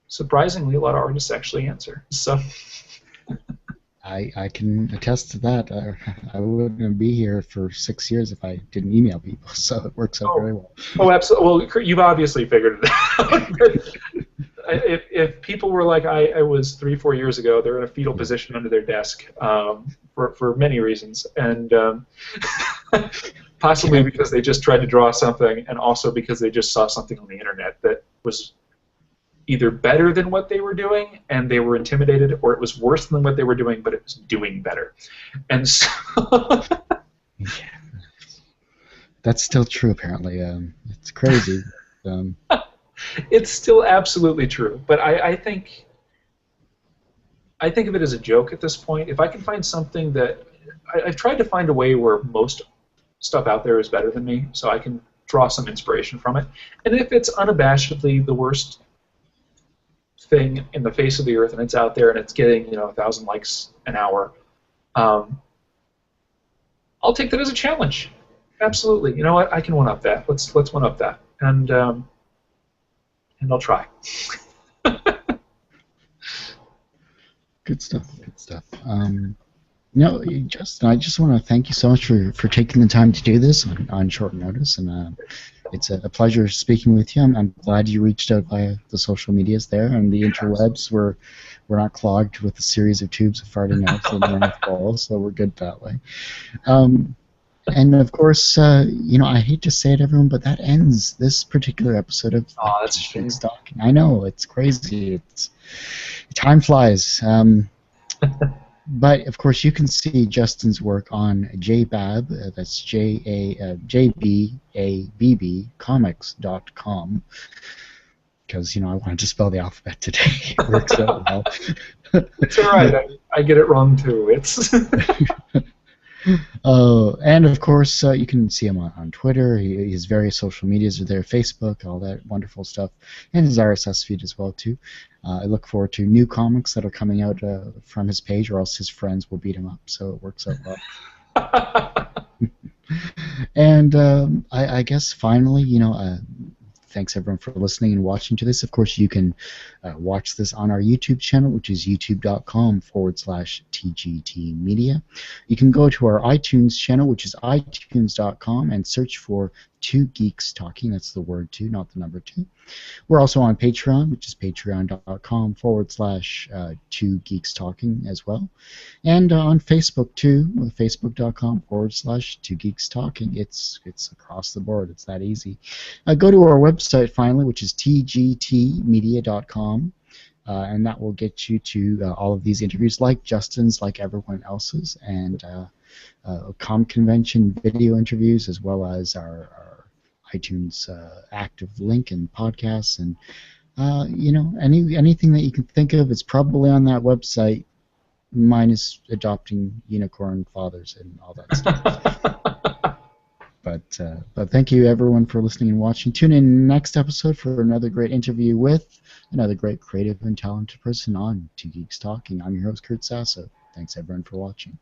surprisingly, a lot of artists actually answer. So I can attest to that. I wouldn't be here for 6 years if I didn't email people, so it works out very well. Oh, absolutely. Well, you've obviously figured it out. If people were like I was 3-4 years ago, they're in a fetal position under their desk for many reasons, and possibly because they just tried to draw something, and also because they just saw something on the internet that was either better than what they were doing and they were intimidated, or it was worse than what they were doing but it was doing better. And so yeah. That's still true apparently. It's crazy. It's still absolutely true, but I think of it as a joke at this point. If I can find something that I've tried to find a way where most stuff out there is better than me, so I can draw some inspiration from it. And if it's unabashedly the worst thing in the face of the earth and it's out there and it's getting 1,000 likes an hour, I'll take that as a challenge. Absolutely. You know what? I can one up that. Let's one up that, and I'll try. Good stuff. Good stuff. Justin, I just want to thank you so much for taking the time to do this on short notice, and it's a pleasure speaking with you. I'm glad you reached out via the social medias there, and the interwebs were not clogged with a series of tubes of farting out from the balls, so we're good that way. And of course, I hate to say it, everyone, but that ends this particular episode of Two Geeks Talking. I know, it's crazy. Time flies. But of course, you can see Justin's work on JBabb. That's JBabb comics.com. Because I wanted to spell the alphabet today. It works out well. It's all right. I get it wrong too. It's. And of course, you can see him on Twitter. His various social medias are there, Facebook, all that wonderful stuff, and his RSS feed as well too. I look forward to new comics that are coming out from his page, or else his friends will beat him up. So it works out well. And I guess finally, thanks everyone for listening and watching to this. Of course, you can watch this on our YouTube channel, which is youtube.com/TGT Media. You can go to our iTunes channel, which is itunes.com, and search for Two Geeks Talking. That's the word two, not the number two. We're also on Patreon, which is patreon.com/Two Geeks Talking as well. And on Facebook too, with facebook.com/Two Geeks Talking. It's across the board. It's that easy. Go to our website finally, which is tgtmedia.com. And that will get you to all of these interviews, like Justin's, like everyone else's, and comic convention video interviews, as well as our iTunes active link and podcasts, and anything that you can think of, it's probably on that website, minus adopting unicorn fathers and all that stuff. But thank you everyone for listening and watching. Tune in next episode for another great interview with another great creative and talented person on Two Geeks Talking. I'm your host, Kurt Sasso. Thanks everyone for watching.